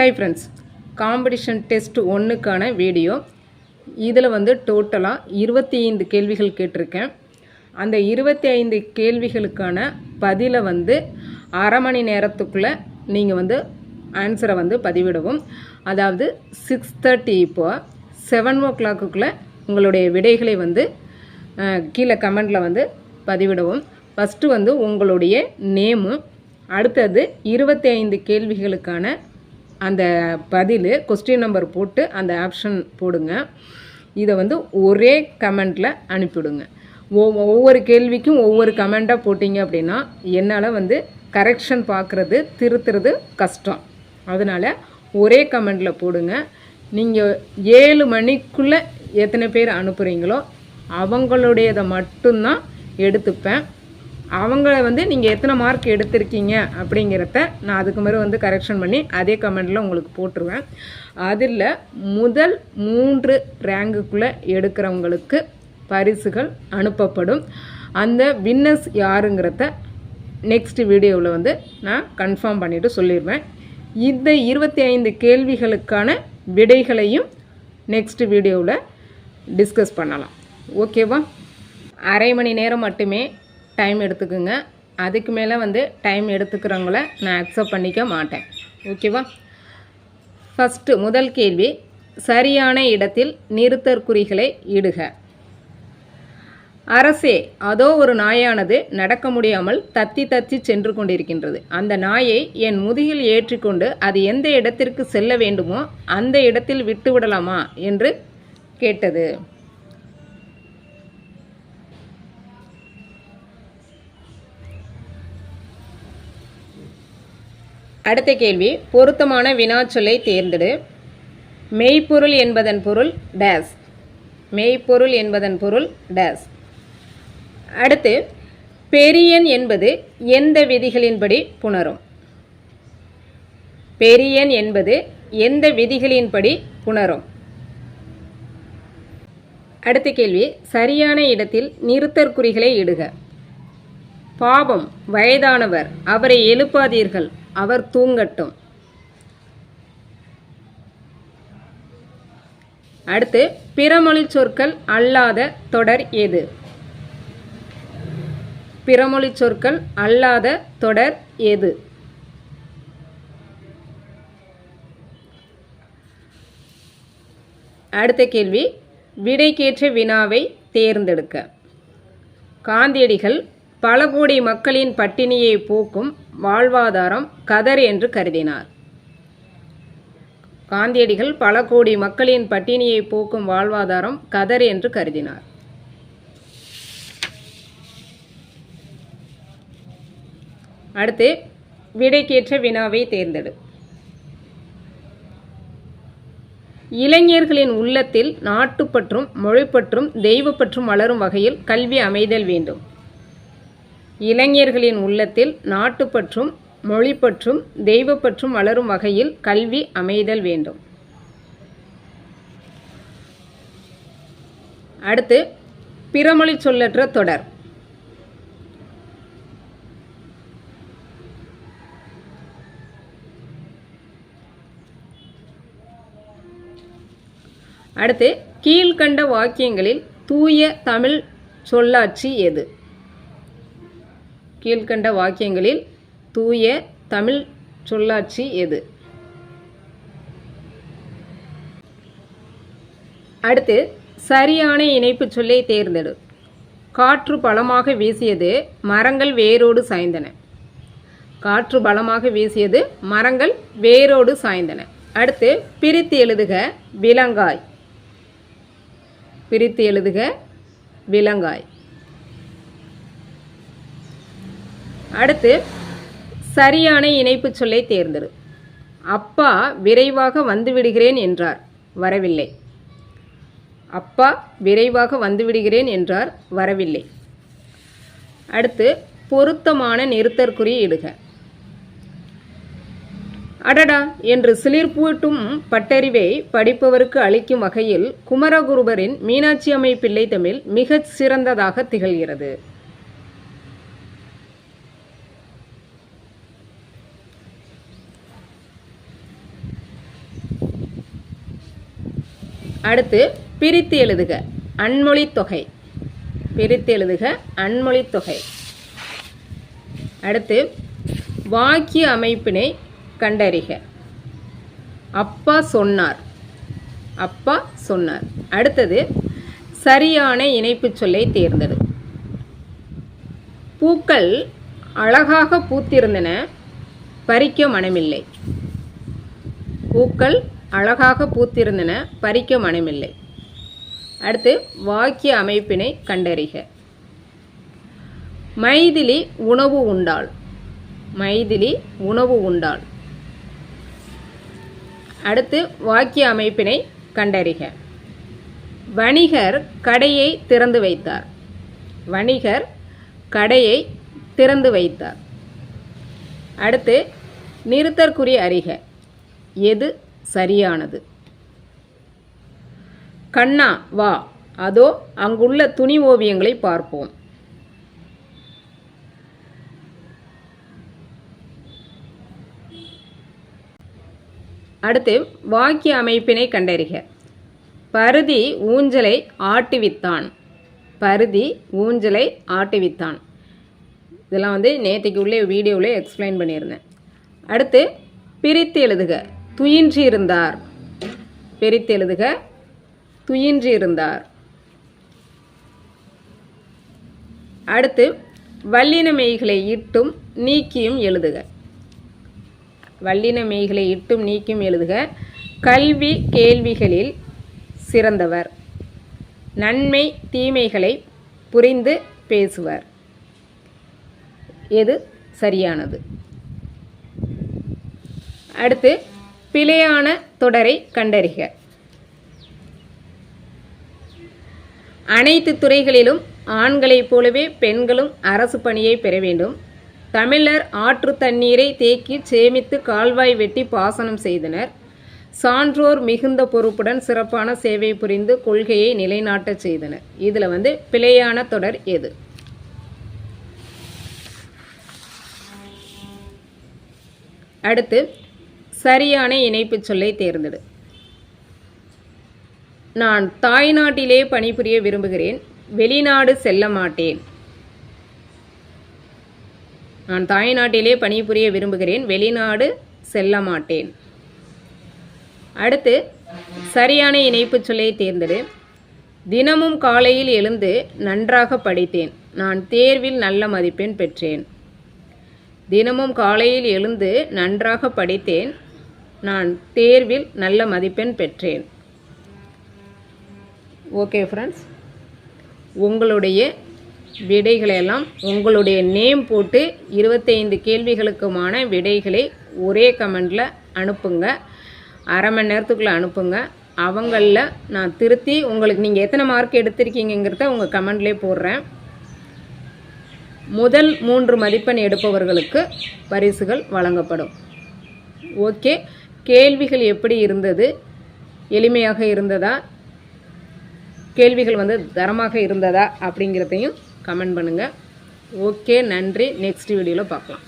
Hi friends, competition test 1க்கான video. இதில் டோட்டலாக 25 கேள்விகள் கேட்டிருக்கேன். அந்த 25 கேள்விகளுக்கான பதிலை அரை மணி நேரத்துக்குள்ளே நீங்கள் ஆன்சரை பதிவிடவும். அதாவது 6:30 இப்போ 7 o'clock உங்களுடைய விடைகளை கீழே கமெண்டில் பதிவிடவும். ஃபஸ்ட்டு உங்களுடைய நேமு, அடுத்தது 25 கேள்விகளுக்கான அந்த பதில் கொஸ்டின் நம்பர் போட்டு அந்த ஆப்ஷன் போடுங்க. இதை ஒரே கமெண்டில் அனுப்பிவிடுங்க. ஒவ்வொரு கேள்விக்கும் ஒவ்வொரு கமெண்ட்டாக போட்டிங்க அப்படின்னா என்னால் கரெக்ஷன் பார்க்குறது திருத்துறது கஷ்டம். அதனால் ஒரே கமெண்டில் போடுங்க. நீங்கள் 7 மணிக்குள்ளே எத்தனை பேர் அனுப்புகிறீங்களோ அவங்களுடையதை மட்டும்தான் எடுத்துப்பேன். அவங்கள நீங்கள் எத்தனை மார்க் எடுத்திருக்கீங்க அப்படிங்கிறத நான் அதுக்கு மாதிரி கரெக்ஷன் பண்ணி அதே கமெண்டில் உங்களுக்கு போட்டுருவேன். அதில் முதல் 3 ரேங்குக்குள்ளே எடுக்கிறவங்களுக்கு பரிசுகள் அனுப்பப்படும். அந்த வின்னர்ஸ் யாருங்கிறத நெக்ஸ்ட் வீடியோவில் நான் கன்ஃபார்ம் பண்ணிவிட்டு சொல்லிடுவேன். இந்த 25 கேள்விகளுக்கான விடைகளையும் நெக்ஸ்ட் வீடியோவில் டிஸ்கஸ் பண்ணலாம். ஓகேவா? அரை மணி நேரம் மட்டுமே டைம் எடுத்துக்குங்க. அதுக்கு மேலே டைம் எடுத்துக்கிறவங்கள நான் அக்செப்ட் பண்ணிக்க மாட்டேன். ஓகேவா? ஃபஸ்ட்டு முதல் கேள்வி, சரியான இடத்தில் நிறுத்தற்குறிகளை இடுக. அரசே, அதோ ஒரு நாயானது நடக்க முடியாமல் தத்தி தத்தி சென்று கொண்டிருக்கின்றது. அந்த நாயை என் முதுகில் ஏற்றிக்கொண்டு அது எந்த இடத்திற்கு செல்ல வேண்டுமோ அந்த இடத்தில் விட்டுவிடலாமா என்று கேட்டது. அடுத்த கேள்வி, பொருத்தமான வினாச்சொல்லை தேர்ந்தெடு. மெய்ப்பொருள் என்பதன் பொருள் டேஸ். மெய்ப்பொருள் என்பதன் பொருள் டேஸ். அடுத்து, பெரியன் என்பது எந்த விதிகளின்படி புணரும்? பெரியன் என்பது எந்த விதிகளின்படி புணரும்? அடுத்த கேள்வி, சரியான இடத்தில் நிறுத்தற்குறிகளை இடுக. பாவம், வயதானவர், அவரை எழுப்பாதீர்கள், அவர் தூங்கட்டும். அடுத்து, பிறமொழி சொற்கள் அல்லாத தொடர் எது? பிறமொழி சொற்கள் அல்லாத தொடர் எது? அடுத்த கேள்வி, விடைக்கேற்ற வினாவை தேர்ந்தெடுக்க. காந்தியடிகள் பல கோடி மக்களின் பட்டினியை போக்கும் வாழ்வாதாரம் கதர் என்று கருதினார். காந்தியடிகள் பல கோடி மக்களின் பட்டினியை போக்கும் வாழ்வாதாரம் கதர் என்று கருதினார். அடுத்து, விடைக்கேற்ற வினாவை தேர்ந்தெடு. இளைஞர்களின் உள்ளத்தில் நாட்டுப்பற்றும் மொழிப்பற்றும் தெய்வப்பற்றும் வளரும் வகையில் கல்வி அமைதல் வேண்டும். இளைஞர்களின் உள்ளத்தில் நாட்டுப்பற்றும் மொழிப்பற்றும் தெய்வப்பற்றும் வளரும் வகையில் கல்வி அமைதல் வேண்டும். அடுத்து, பிறமொழி சொல்லற்ற தொடர். அடுத்து, கீழ்கண்ட வாக்கியங்களில் தூய தமிழ் சொல்லாட்சி எது? கீழ்கண்ட வாக்கியங்களில் தூய தமிழ் சொல்லாட்சி எது? அடுத்து, சரியான இணைப்பு சொல்லை தேர்ந்தெடு. காற்று பலமாக வீசியது, மரங்கள் வேரோடு சாய்ந்தன. காற்று பலமாக வீசியது, மரங்கள் வேரோடு சாய்ந்தன. அடுத்து, பிரித்து எழுதுக விலங்காய். பிரித்து எழுதுக விலங்காய். அடுத்து, சரியான இணைப்பு சொல்லை தேர்ந்தெடு. அப்பா விரைவாக வந்துவிடுகிறேன் என்றார், வரவில்லை. அப்பா விரைவாக வந்துவிடுகிறேன் என்றார், வரவில்லை. அடுத்து, பொருத்தமான நிறுத்தற்குறி இடுக. அடடா என்று சிலிர்ப்பூட்டும் பட்டறிவை படிப்பவருக்கு அளிக்கும் வகையில் குமரகுருபரின் மீனாட்சி அம்மை பிள்ளை தமிழ் மிகச் சிறந்ததாக திகழ்கிறது. அடுத்து பிரித்து எழுதுக அன்மொழி தொகை. பிரித்து எழுதுக அன்மொழி தொகை. அடுத்து வாக்கிய அமைப்பினை கண்டறிக. அப்பா சொன்னார். அப்பா சொன்னார். அடுத்தது சரியான இணைப்பு சொல்லை தேர்ந்தெடு. பூக்கள் அழகாக பூத்திருந்தன, பறிக்க மனமில்லை. பூக்கள் அழகாக பூத்திருந்தன, பறிக்க மனமில்லை. அடுத்து வாக்கிய அமைப்பினை கண்டறிக. மைதிலி உணவு உண்டாள். மைதிலி உணவு உண்டாள். அடுத்து வாக்கிய அமைப்பினை கண்டறிக. வணிகர் கடையை திறந்து வைத்தார். வணிகர் கடையை திறந்து வைத்தார். அடுத்து நிறுத்தற்குறி அறிக. எது சரியானது? கண்ணா வா, அதோ அங்குள்ள துணி ஓவியங்களை பார்ப்போம். அடுத்து வாக்கிய அமைப்பினை கண்டறிக. பருதி ஊஞ்சலை ஆட்டுவித்தான். பருதி ஊஞ்சலை ஆட்டுவித்தான். இதெல்லாம் நேற்றுக்கு உள்ளே வீடியோவில் எக்ஸ்பிளைன் பண்ணியிருந்தேன். அடுத்து பிரித்து எழுதுக. துயின்று இருந்தார். பிரித்து எழுதுக. துயின்று இருந்தார். அடுத்து வல்லின மெய்களை இட்டும் நீக்கியும் எழுதுக. வல்லின மெய்களை இட்டும் நீக்கியும் எழுதுக. கல்வி கேள்விகளில் சிறந்தவர். நன்மை தீமைகளை புரிந்து பேசுவர். எது சரியானது? அடுத்து பிழையான தொடரை கண்டறிக. அனைத்து துறைகளிலும் ஆண்களைப் போலவே பெண்களும் அரசு பணியை பெற வேண்டும். தமிழர் ஆற்று தண்ணீரை தேக்கி சேமித்து கால்வாய் வெட்டி பாசனம் செய்தனர். சான்றோர் மிகுந்த பொறுப்புடன் சிறப்பான சேவை புரிந்து கொள்கையை நிலைநாட்டச் செய்தனர். இதில் பிழையான தொடர் எது? அடுத்து சரியான இணைப்பு சொல்லை தேர்ந்தெடு. நான் தாய்நாட்டிலே பணிபுரிய விரும்புகிறேன், வெளிநாடு செல்ல மாட்டேன். நான் தாய்நாட்டிலே பணிபுரிய விரும்புகிறேன், வெளிநாடு செல்ல மாட்டேன். அடுத்து சரியான இணைப்பு சொல்லை தேர்ந்தெடு. தினமும் காலையில் எழுந்து நன்றாக படித்தேன், நான் தேர்வில் நல்ல மதிப்பெண் பெற்றேன். தினமும் காலையில் எழுந்து நன்றாக படித்தேன், நான் தேர்வில் நல்ல மதிப்பெண் பெற்றேன். ஓகே ஃப்ரெண்ட்ஸ், உங்களுடைய விடைகளெல்லாம் உங்களுடைய நேம் போட்டு 25 கேள்விகளுக்குமான விடைகளை ஒரே கமெண்டில் அனுப்புங்க. அரை மணி நேரத்துக்குள்ளே அனுப்புங்க. அவங்களில் நான் திருத்தி உங்களுக்கு நீங்கள் எத்தனை மார்க் எடுத்திருக்கீங்கிறத உங்கள் கமெண்ட்லேயே போடுறேன். முதல் 3 மதிப்பெண் எடுப்பவர்களுக்கு பரிசுகள் வழங்கப்படும். ஓகே, கேள்விகள் எப்படி இருந்தது? எளிமையாக இருந்ததா? கேள்விகள் தரமாக இருந்ததா அப்படிங்கிறதையும் கமெண்ட் பண்ணுங்கள். ஓகே, நன்றி. நெக்ஸ்ட் வீடியோவில் பார்க்கலாம்.